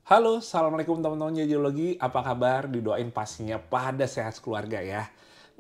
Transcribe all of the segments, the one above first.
Halo, Assalamualaikum teman-teman Geologi. Apa kabar? Didoain pastinya pada sehat keluarga ya.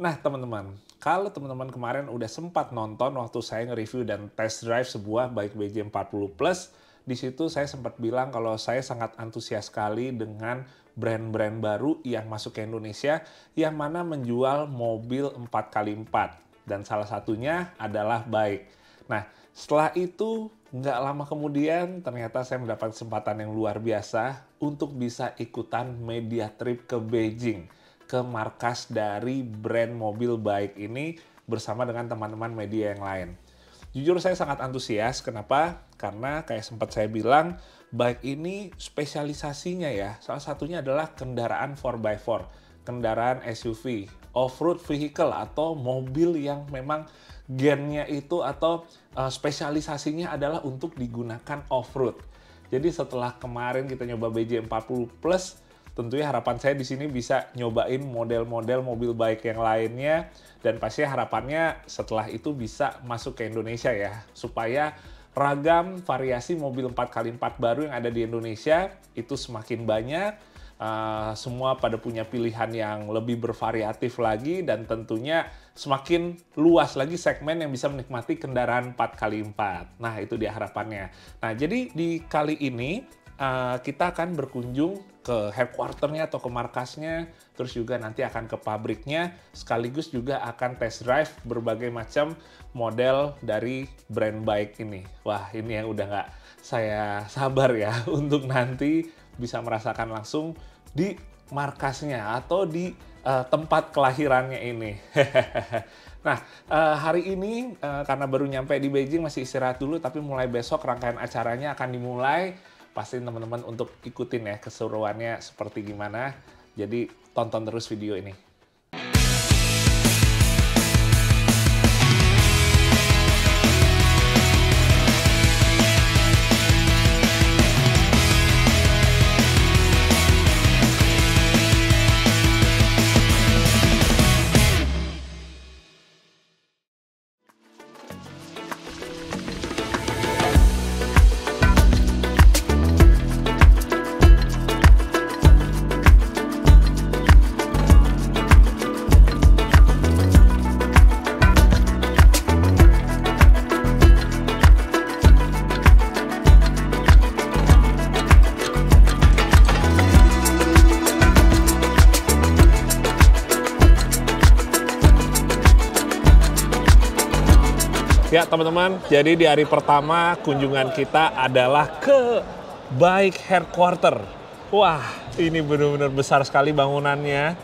Nah teman-teman, kalau teman-teman kemarin udah sempat nonton waktu saya nge-review dan test drive sebuah baik BJ40 Plus, di situ saya sempat bilang kalau saya sangat antusias sekali dengan brand-brand baru yang masuk ke Indonesia yang mana menjual mobil 4x4. Dan salah satunya adalah baik. Nah, setelah itu nggak lama kemudian ternyata saya mendapat kesempatan yang luar biasa untuk bisa ikutan media trip ke Beijing, ke markas dari brand mobil baik ini bersama dengan teman-teman media yang lain. Jujur saya sangat antusias, kenapa? Karena kayak sempat saya bilang, baik ini spesialisasinya ya, salah satunya adalah kendaraan 4x4, kendaraan SUV, off-road vehicle atau mobil yang memang gennya itu atau spesialisasinya adalah untuk digunakan off-road. Jadi setelah kemarin kita nyoba BJ40 Plus, tentunya harapan saya di sini bisa nyobain model-model mobil baik yang lainnya dan pasti harapannya setelah itu bisa masuk ke Indonesia ya, supaya ragam variasi mobil 4x4 baru yang ada di Indonesia itu semakin banyak. Semua pada punya pilihan yang lebih bervariatif lagi dan tentunya semakin luas lagi segmen yang bisa menikmati kendaraan 4x4. Nah, itu dia harapannya. Nah, jadi di kali ini kita akan berkunjung ke headquarter-nya atau ke markasnya, terus juga nanti akan ke pabriknya, sekaligus juga akan test drive berbagai macam model dari brand bike ini. Wah, ini yang udah nggak saya sabar ya untuk nanti bisa merasakan langsung di markasnya atau di tempat kelahirannya ini. Nah, hari ini karena baru nyampe di Beijing masih istirahat dulu, tapi mulai besok rangkaian acaranya akan dimulai. Pastiin teman-teman untuk ikutin ya keseruannya seperti gimana. Jadi tonton terus video ini. Ya teman-teman, jadi di hari pertama kunjungan kita adalah ke Bike Headquarter. Wah, ini benar-benar besar sekali bangunannya.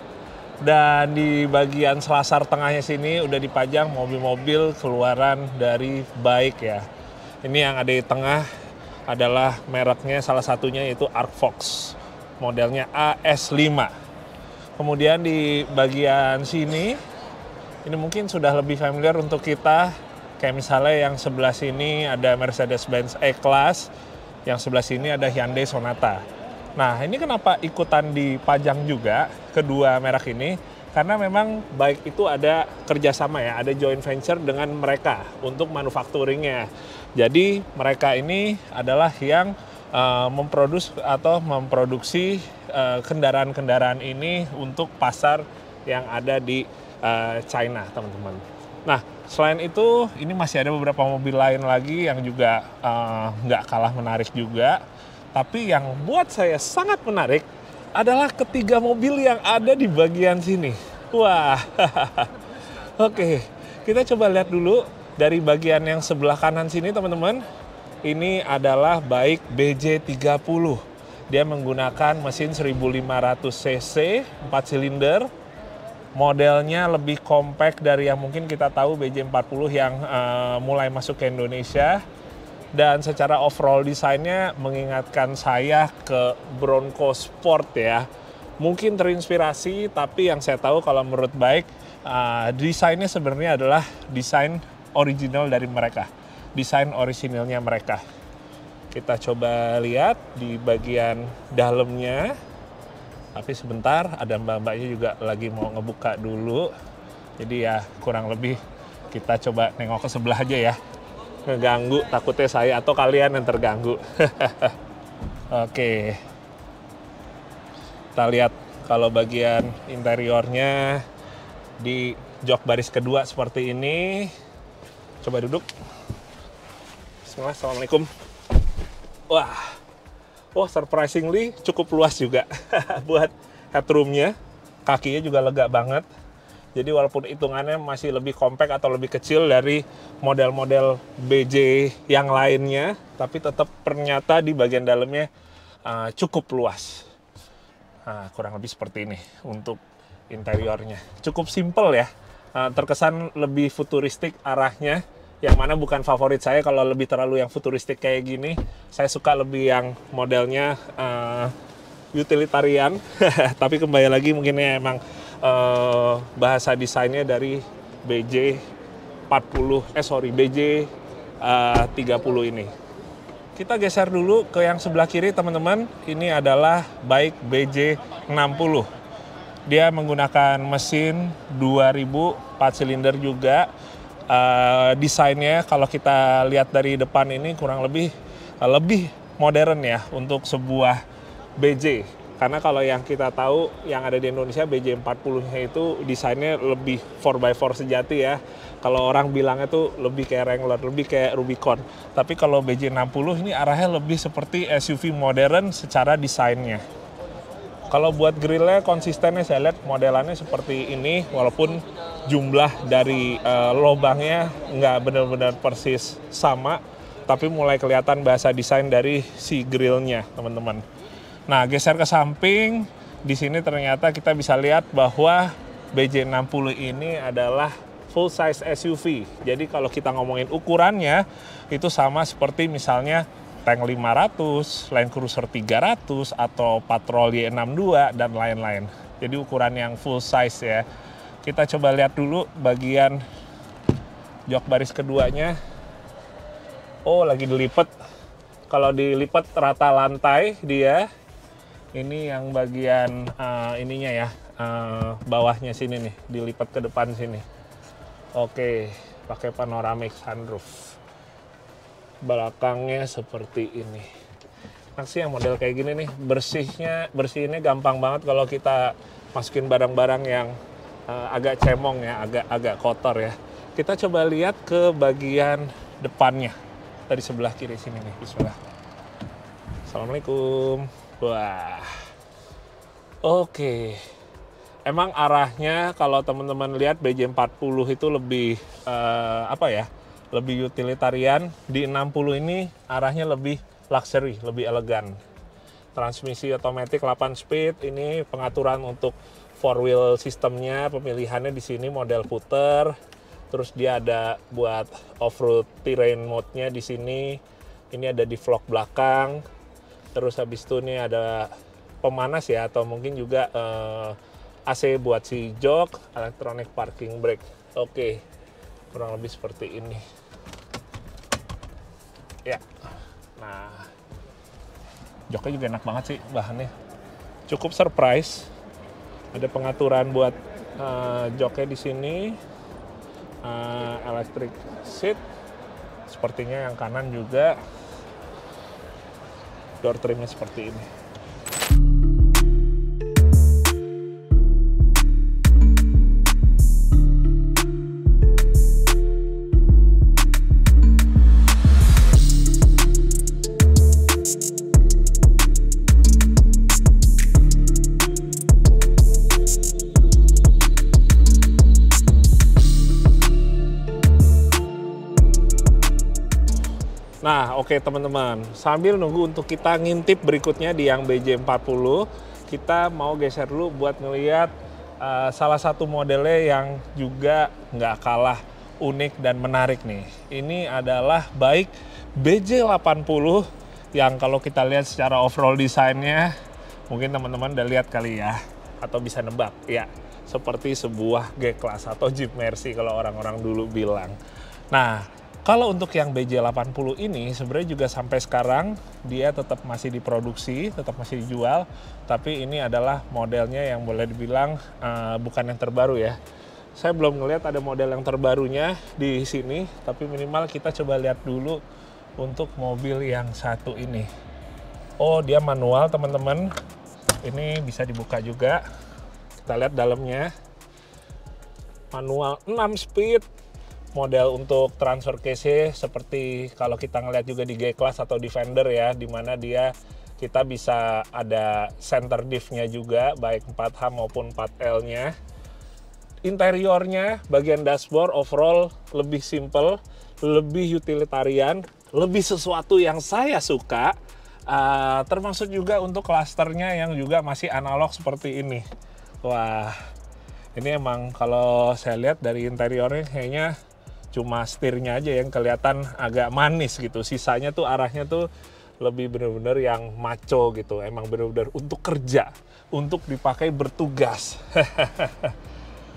Dan di bagian selasar tengahnya sini udah dipajang mobil-mobil keluaran dari Bike ya. Ini yang ada di tengah adalah mereknya salah satunya yaitu Arcfox. Modelnya AS5. Kemudian di bagian sini, ini mungkin sudah lebih familiar untuk kita. Kayak misalnya yang sebelah sini ada Mercedes-Benz E-Class, yang sebelah sini ada Hyundai Sonata. Nah, ini kenapa ikutan dipajang juga kedua merek ini? Karena memang baik itu ada kerjasama ya, ada joint venture dengan mereka untuk manufacturingnya. Jadi mereka ini adalah yang memproduksi kendaraan-kendaraan ini untuk pasar yang ada di China, teman-teman. Nah, selain itu, ini masih ada beberapa mobil lain lagi yang juga nggak kalah menarik juga. Tapi yang buat saya sangat menarik adalah ketiga mobil yang ada di bagian sini. Wah, oke. Kita coba lihat dulu dari bagian yang sebelah kanan sini, teman-teman. Ini adalah baik BJ30. Dia menggunakan mesin 1500 cc, 4 silinder. Modelnya lebih compact dari yang mungkin kita tahu BJ40 yang mulai masuk ke Indonesia. Dan secara overall desainnya mengingatkan saya ke Bronco Sport ya. Mungkin terinspirasi, tapi yang saya tahu kalau menurut baik, desainnya sebenarnya adalah desain original dari mereka. Desain orisinilnya mereka. Kita coba lihat di bagian dalamnya. Tapi sebentar, ada mbak-mbaknya juga lagi mau ngebuka dulu. Jadi ya kurang lebih kita coba nengok ke sebelah aja ya. Ngeganggu, takutnya saya atau kalian yang terganggu. Oke. Kita lihat kalau bagian interiornya di jok baris kedua seperti ini. Coba duduk. Bismillah, assalamualaikum. Wah, oh surprisingly cukup luas juga buat headroomnya. Kakinya juga lega banget. Jadi walaupun hitungannya masih lebih compact atau lebih kecil dari model-model BJ yang lainnya, tapi tetap ternyata di bagian dalamnya cukup luas. Nah, kurang lebih seperti ini untuk interiornya. Cukup simple ya, terkesan lebih futuristik arahnya, yang mana bukan favorit saya kalau lebih terlalu yang futuristik kayak gini. Saya suka lebih yang modelnya utilitarian, tapi kembali lagi mungkin ya emang bahasa desainnya dari BJ 30 ini. Kita geser dulu ke yang sebelah kiri teman-teman. Ini adalah bike BJ 60. Dia menggunakan mesin 2000 4 silinder juga. Desainnya kalau kita lihat dari depan ini kurang lebih modern ya untuk sebuah BJ. Karena kalau yang kita tahu yang ada di Indonesia BJ 40-nya itu desainnya lebih 4x4 sejati ya. Kalau orang bilangnya tuh lebih kayak Wrangler, lebih kayak Rubicon. Tapi kalau BJ 60 ini arahnya lebih seperti SUV modern secara desainnya. Kalau buat grillnya konsistennya saya lihat modelannya seperti ini, walaupun jumlah dari lobangnya nggak benar-benar persis sama, tapi mulai kelihatan bahasa desain dari si grillnya teman-teman. Nah, geser ke samping, di sini ternyata kita bisa lihat bahwa BJ 60 ini adalah full size SUV. Jadi kalau kita ngomongin ukurannya, itu sama seperti misalnya Tank 500, Land Cruiser 300, atau Patrol Y62, dan lain-lain. Jadi ukuran yang full size ya. Kita coba lihat dulu bagian jok baris keduanya. Oh, lagi dilipat. Kalau dilipat rata lantai dia. Ini yang bagian ininya ya, bawahnya sini nih, dilipat ke depan sini. Oke, pakai panoramic sunroof. Belakangnya seperti ini. Enak sih yang model kayak gini nih, bersihnya gampang banget kalau kita masukin barang-barang yang agak cemong ya, agak kotor ya. Kita coba lihat ke bagian depannya dari sebelah kiri sini nih. Bismillah. Assalamualaikum. Wah, oke. Emang arahnya kalau teman-teman lihat BJ 40 itu lebih lebih utilitarian. Di 60 ini arahnya lebih luxury, lebih elegan. Transmisi otomatis 8 speed. Ini pengaturan untuk 4-wheel sistemnya, pemilihannya di sini model puter. Terus dia ada buat off-road terrain mode-nya di sini. Ini ada di vlog belakang. Terus habis itu ini ada pemanas ya, atau mungkin juga AC buat si jok, electronic parking brake. Oke, kurang lebih seperti ini. Ya, nah joknya juga enak banget sih bahannya. Cukup surprise. Ada pengaturan buat joknya di sini, electric seat. Sepertinya yang kanan juga. Door trimnya seperti ini. Nah, oke teman-teman, sambil nunggu untuk kita ngintip berikutnya di yang BJ 40, kita mau geser dulu buat ngeliat salah satu modelnya yang juga nggak kalah unik dan menarik nih. Ini adalah bike BJ 80 yang kalau kita lihat secara overall desainnya, mungkin teman-teman udah lihat kali ya, atau bisa nebak ya, seperti sebuah G-Class atau Jeep Mercy kalau orang-orang dulu bilang. Nah, kalau untuk yang BJ 80 ini sebenarnya juga sampai sekarang dia tetap masih diproduksi, tetap masih dijual, tapi ini adalah modelnya yang boleh dibilang bukan yang terbaru ya. Saya belum ngelihat ada model yang terbarunya di sini, tapi minimal kita coba lihat dulu untuk mobil yang satu ini. Oh, dia manual teman-teman. Ini bisa dibuka juga. Kita lihat dalamnya. Manual 6 speed. Model untuk transfer case seperti kalau kita ngeliat juga di G-Class atau Defender ya, dimana kita bisa ada center diff-nya juga, baik 4H maupun 4L-nya. Interiornya, bagian dashboard overall lebih simple, lebih utilitarian, lebih sesuatu yang saya suka. Termasuk juga untuk klasternya yang juga masih analog seperti ini. Wah, ini emang kalau saya lihat dari interiornya kayaknya cuma setirnya aja yang kelihatan agak manis gitu. Sisanya tuh arahnya tuh lebih bener-bener yang maco gitu. Emang bener-bener untuk kerja, untuk dipakai bertugas.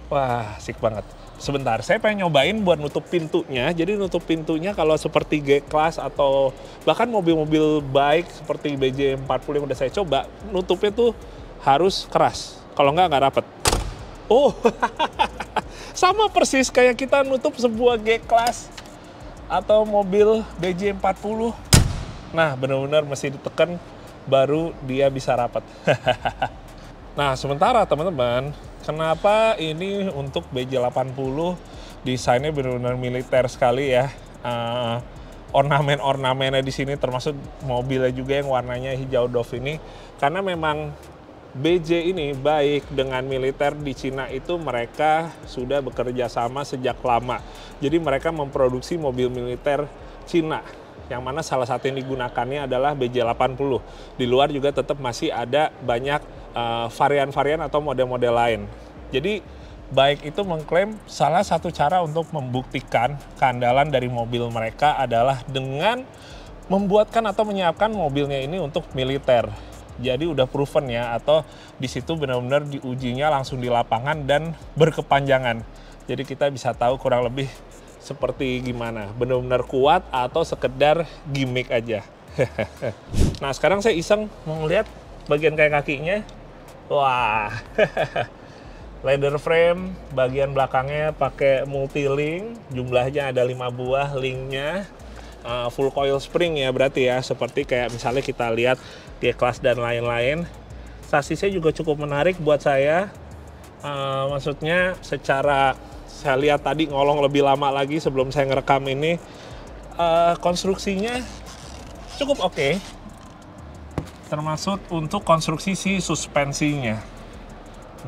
Wah, asik banget. Sebentar, saya pengen nyobain buat nutup pintunya. Jadi nutup pintunya kalau seperti G-Class atau bahkan mobil-mobil baik seperti BJ40 yang udah saya coba, nutupnya tuh harus keras. Kalau nggak rapet. Oh, sama persis kayak kita nutup sebuah G-Class atau mobil BJ40. Nah, benar-benar mesti ditekan baru dia bisa rapat. Nah, sementara teman-teman, kenapa ini untuk BJ80 desainnya benar-benar militer sekali ya. Ornamen-ornamennya di sini termasuk mobilnya juga yang warnanya hijau doff ini, karena memang BJ ini baik dengan militer di Cina itu mereka sudah bekerja sama sejak lama. Jadi mereka memproduksi mobil militer Cina, yang mana salah satu yang digunakannya adalah BJ80. Di luar juga tetap masih ada banyak varian-varian atau model-model lain. Jadi baik itu mengklaim salah satu cara untuk membuktikan keandalan dari mobil mereka adalah dengan membuatkan atau menyiapkan mobilnya ini untuk militer. Jadi udah proven ya, atau di situ benar-benar diujinya langsung di lapangan dan berkepanjangan. Jadi kita bisa tahu kurang lebih seperti gimana, benar-benar kuat atau sekedar gimmick aja. Nah, sekarang saya iseng mau ngeliat bagian kayak kakinya. Wah, leather frame, bagian belakangnya pakai multi-link, jumlahnya ada 5 buah linknya. Full coil spring ya berarti ya, seperti kayak misalnya kita lihat G-Class dan lain-lain. Sasisnya juga cukup menarik buat saya. Maksudnya secara saya lihat tadi ngolong lebih lama lagi sebelum saya ngerekam ini, konstruksinya cukup oke. Termasuk untuk konstruksi si suspensinya.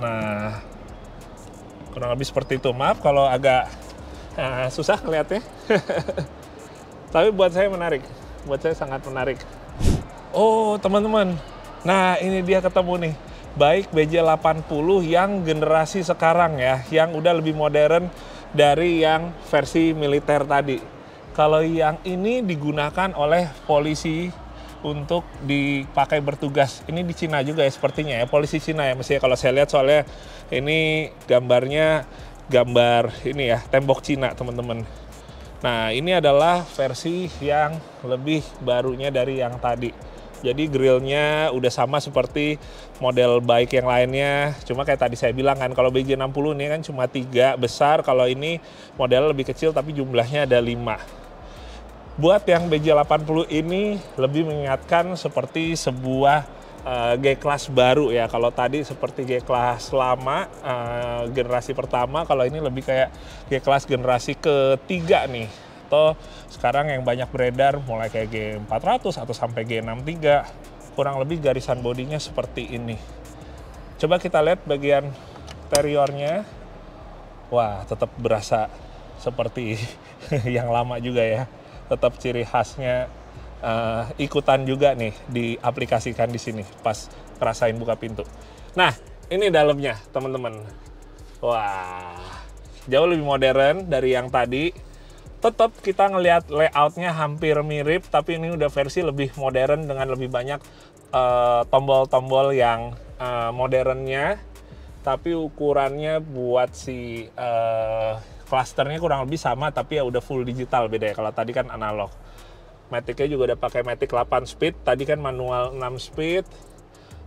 Nah, kurang lebih seperti itu. Maaf kalau agak susah ngeliatnya. Tapi buat saya menarik, buat saya sangat menarik. Oh teman-teman, nah ini dia ketemu nih, baik BJ80 yang generasi sekarang ya, yang udah lebih modern dari yang versi militer tadi. Kalau yang ini digunakan oleh polisi untuk dipakai bertugas. Ini di Cina juga ya sepertinya ya, polisi Cina ya mestinya kalau saya lihat, soalnya ini gambarnya gambar ini ya, tembok Cina teman-teman. Nah, ini adalah versi yang lebih barunya dari yang tadi. Jadi grillnya udah sama seperti model bike yang lainnya. Cuma kayak tadi saya bilang kan, kalau BJ60 ini kan cuma 3 besar. Kalau ini model lebih kecil tapi jumlahnya ada 5. Buat yang BJ80 ini lebih mengingatkan seperti sebuah G-Class baru ya. Kalau tadi seperti G-Class lama, generasi pertama, kalau ini lebih kayak G-Class generasi ketiga nih. Atau sekarang yang banyak beredar mulai kayak G400 atau sampai G63, kurang lebih garisan bodinya seperti ini. Coba kita lihat bagian interiornya. Wah, tetap berasa seperti yang lama juga ya. Tetap ciri khasnya ikutan juga nih diaplikasikan di sini pas ngerasain buka pintu. Nah, ini dalamnya teman-teman. Wah, jauh lebih modern dari yang tadi. Tetap kita ngelihat layoutnya hampir mirip, tapi ini udah versi lebih modern dengan lebih banyak tombol-tombol yang modernnya. Tapi ukurannya buat si clusternya kurang lebih sama, tapi ya udah full digital, beda ya. Kalau tadi kan analog. Matic-nya juga udah pakai Matic 8 speed, tadi kan manual 6 speed.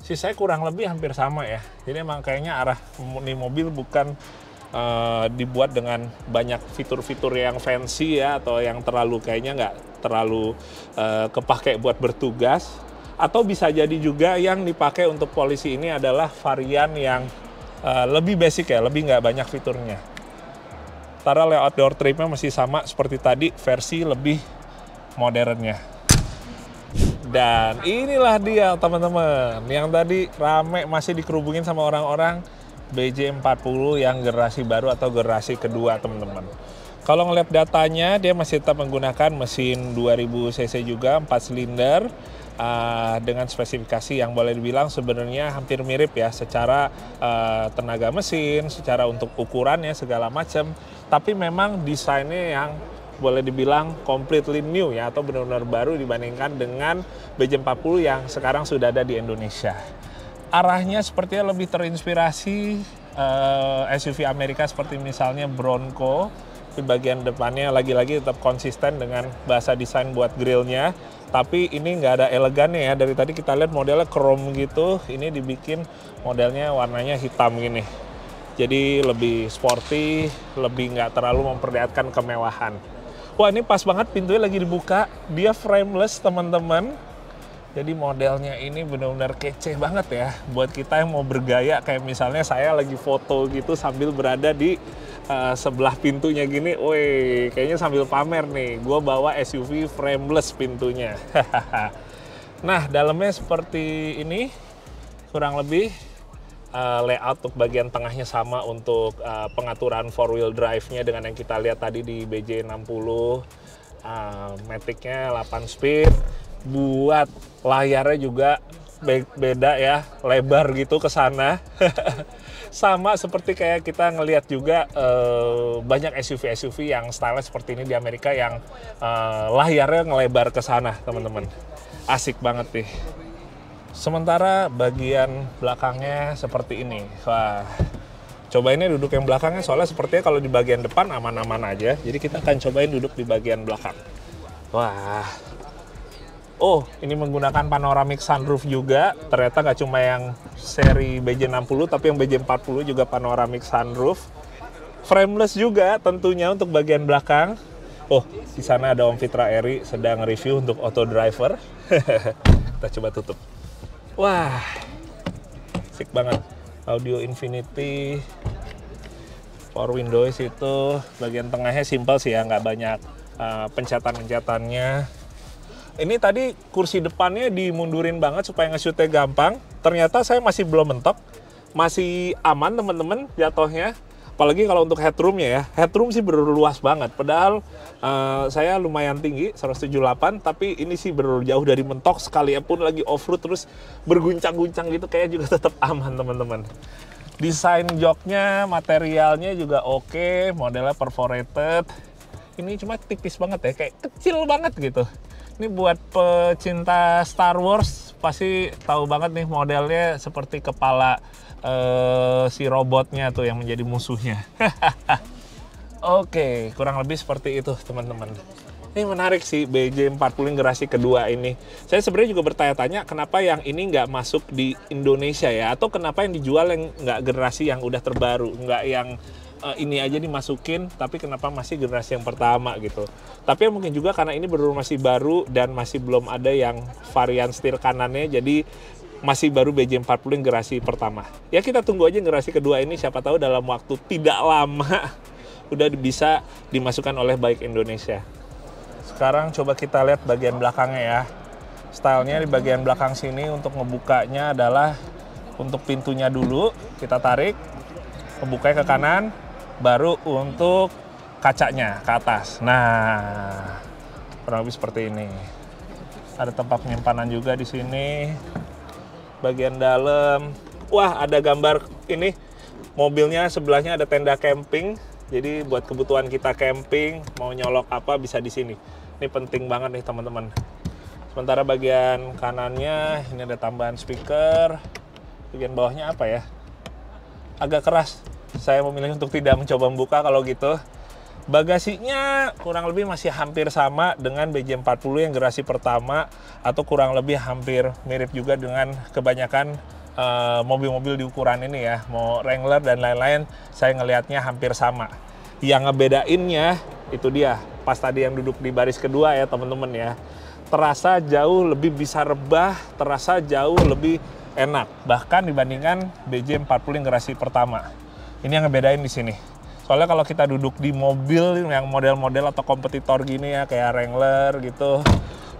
Sisanya kurang lebih hampir sama ya. Jadi emang kayaknya arah ini mobil bukan dibuat dengan banyak fitur-fitur yang fancy ya, atau yang terlalu kayaknya nggak terlalu kepake buat bertugas. Atau bisa jadi juga yang dipakai untuk polisi ini adalah varian yang lebih basic ya, lebih nggak banyak fiturnya. Sementara layout door trimnya masih sama seperti tadi, versi lebih modernnya. Dan inilah dia teman-teman, yang tadi rame masih dikerubungin sama orang-orang, BJ40 yang generasi baru atau generasi kedua teman-teman. Kalau ngeliat datanya, dia masih tetap menggunakan mesin 2000 cc juga, 4 silinder, dengan spesifikasi yang boleh dibilang sebenarnya hampir mirip ya secara tenaga mesin, secara untuk ukurannya segala macam. Tapi memang desainnya yang boleh dibilang completely new ya, atau benar-benar baru dibandingkan dengan BJ40 yang sekarang sudah ada di Indonesia. Arahnya sepertinya lebih terinspirasi SUV Amerika seperti misalnya Bronco. Di bagian depannya lagi-lagi tetap konsisten dengan bahasa desain buat grillnya, tapi ini nggak ada elegannya ya. Dari tadi kita lihat modelnya chrome gitu, ini dibikin modelnya warnanya hitam gini, jadi lebih sporty, lebih nggak terlalu memperlihatkan kemewahan. Wah, ini pas banget pintunya lagi dibuka, dia frameless teman-teman. Jadi modelnya ini benar-benar kece banget ya buat kita yang mau bergaya, kayak misalnya saya lagi foto gitu sambil berada di sebelah pintunya gini, woi kayaknya sambil pamer nih, gue bawa SUV frameless pintunya. Nah, dalamnya seperti ini kurang lebih. Layout untuk bagian tengahnya sama untuk pengaturan 4-wheel drive-nya dengan yang kita lihat tadi di BJ60. Matic-nya 8 speed. Buat layarnya juga beda ya, lebar gitu ke sana. Sama seperti kayak kita ngelihat juga banyak SUV-SUV yang style seperti ini di Amerika yang layarnya ngelebar ke sana, teman-teman. Asik banget nih. Sementara bagian belakangnya seperti ini. Wah, cobainnya duduk yang belakangnya, soalnya sepertinya kalau di bagian depan aman-aman aja. Jadi kita akan cobain duduk di bagian belakang. Wah. Oh, ini menggunakan panoramic sunroof juga. Ternyata nggak cuma yang seri BJ60, tapi yang BJ40 juga panoramic sunroof. Frameless juga tentunya untuk bagian belakang. Oh, di sana ada Om Fitra Eri sedang review untuk auto driver. Kita coba tutup. Wah, asik banget. Audio Infinity, power windows itu. Bagian tengahnya simple sih ya, nggak banyak pencatan-pencatannya. Ini tadi kursi depannya dimundurin banget supaya nge-shootnya gampang. Ternyata saya masih belum mentok. Masih aman teman-teman jatuhnya. Apalagi kalau untuk headroomnya ya. Headroom sih berluas banget. Padahal saya lumayan tinggi, 178. Tapi ini sih jauh dari mentok. Sekalipun lagi off-road terus berguncang-guncang gitu. Kayaknya juga tetap aman teman-teman. Desain joknya, materialnya juga oke. Modelnya perforated. Ini cuma tipis banget ya. Kayak kecil banget gitu. Ini buat pecinta Star Wars pasti tahu banget nih modelnya seperti kepala si robotnya tuh yang menjadi musuhnya. Oke, kurang lebih seperti itu teman-teman. Ini menarik sih BJ40 generasi kedua ini. Saya sebenarnya juga bertanya-tanya kenapa yang ini nggak masuk di Indonesia ya, atau kenapa yang dijual yang nggak generasi yang udah terbaru, nggak yang ini aja dimasukin, tapi kenapa masih generasi yang pertama gitu. Tapi mungkin juga karena ini masih baru dan masih belum ada yang varian setir kanannya, jadi masih baru BJ40 generasi pertama. Ya kita tunggu aja generasi kedua ini, siapa tahu dalam waktu tidak lama udah bisa dimasukkan oleh Bike Indonesia. Sekarang coba kita lihat bagian belakangnya ya. Stylenya di bagian belakang sini untuk ngebukanya adalah untuk pintunya dulu, kita tarik, ngebukanya ke kanan, baru untuk kacanya ke atas. Nah, kurang lebih seperti ini. Ada tempat penyimpanan juga di sini. Bagian dalam, wah ada gambar ini. Mobilnya sebelahnya ada tenda camping. Jadi buat kebutuhan kita camping, mau nyolok apa bisa di sini. Ini penting banget nih teman-teman. Sementara bagian kanannya ini ada tambahan speaker. Bagian bawahnya apa ya? Agak keras. Saya memilih untuk tidak mencoba membuka kalau gitu. Bagasinya kurang lebih masih hampir sama dengan BJ40 yang generasi pertama, atau kurang lebih hampir mirip juga dengan kebanyakan mobil-mobil di ukuran ini ya. Mau Wrangler dan lain-lain, saya ngelihatnya hampir sama. Yang ngebedainnya itu dia, pas tadi yang duduk di baris kedua ya teman-teman ya. terasa jauh lebih bisa rebah, terasa jauh lebih enak. Bahkan dibandingkan BJ40 yang generasi pertama. Ini yang ngebedain di sini. Soalnya kalau kita duduk di mobil yang model-model atau kompetitor gini ya, kayak Wrangler gitu,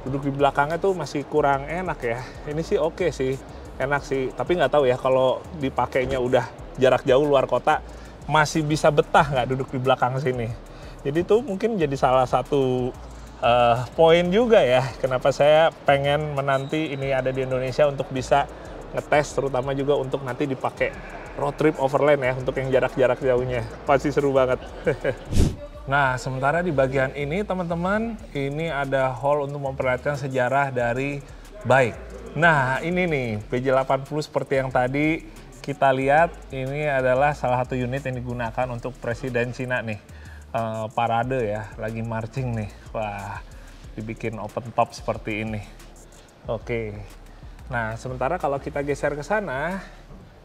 duduk di belakangnya tuh masih kurang enak ya. Ini sih oke sih, enak sih. Tapi nggak tahu ya kalau dipakainya udah jarak jauh luar kota, masih bisa betah nggak duduk di belakang sini. Jadi tuh mungkin jadi salah satu poin juga ya, kenapa saya pengen menanti ini ada di Indonesia untuk bisa ngetes, terutama juga untuk nanti dipakai road trip overland ya, untuk yang jarak-jarak jauhnya. Pasti seru banget. Nah, sementara di bagian ini teman-teman, ini ada hall untuk memperlihatkan sejarah dari bike. Nah, ini nih, BJ80 seperti yang tadi kita lihat, ini adalah salah satu unit yang digunakan untuk Presiden Cina nih. Parade ya, lagi marching nih. Wah, dibikin open top seperti ini. Oke. Nah, sementara kalau kita geser ke sana,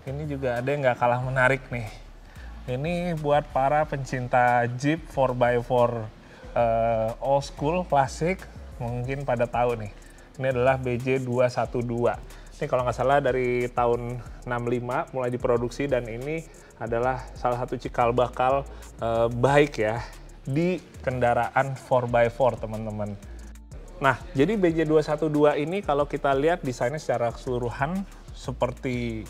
ini juga ada yang nggak kalah menarik nih. Ini buat para pencinta Jeep 4x4 old school, klasik, mungkin pada tahu nih. Ini adalah BJ212. Ini kalau nggak salah dari tahun 65 mulai diproduksi, dan ini adalah salah satu cikal bakal bike ya di kendaraan 4x4 teman-teman. Nah, jadi BJ212 ini kalau kita lihat desainnya secara keseluruhan seperti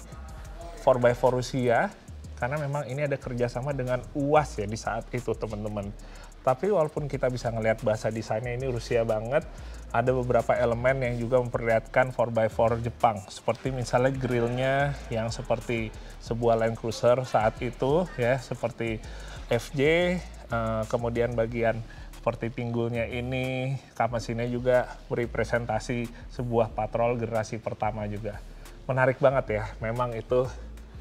4x4 Rusia, karena memang ini ada kerjasama dengan UAS ya di saat itu teman-teman. Tapi walaupun kita bisa ngelihat bahasa desainnya ini Rusia banget, ada beberapa elemen yang juga memperlihatkan 4x4 Jepang. Seperti misalnya grillnya yang seperti sebuah Land Cruiser saat itu ya, seperti FJ, kemudian bagian seperti pinggulnya ini, kap mesinnya juga merepresentasi sebuah patrol generasi pertama juga. Menarik banget ya, memang itu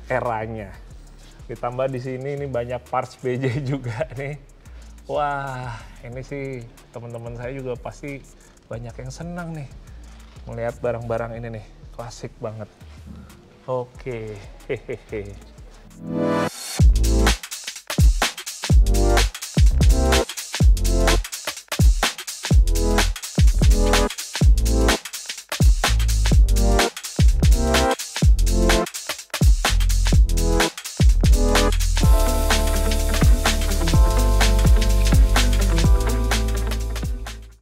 eranya. Ditambah di sini ini banyak parts BJ juga nih. Wah, ini sih teman-teman saya juga pasti banyak yang senang nih melihat barang-barang ini nih, klasik banget. Oke, hehehe.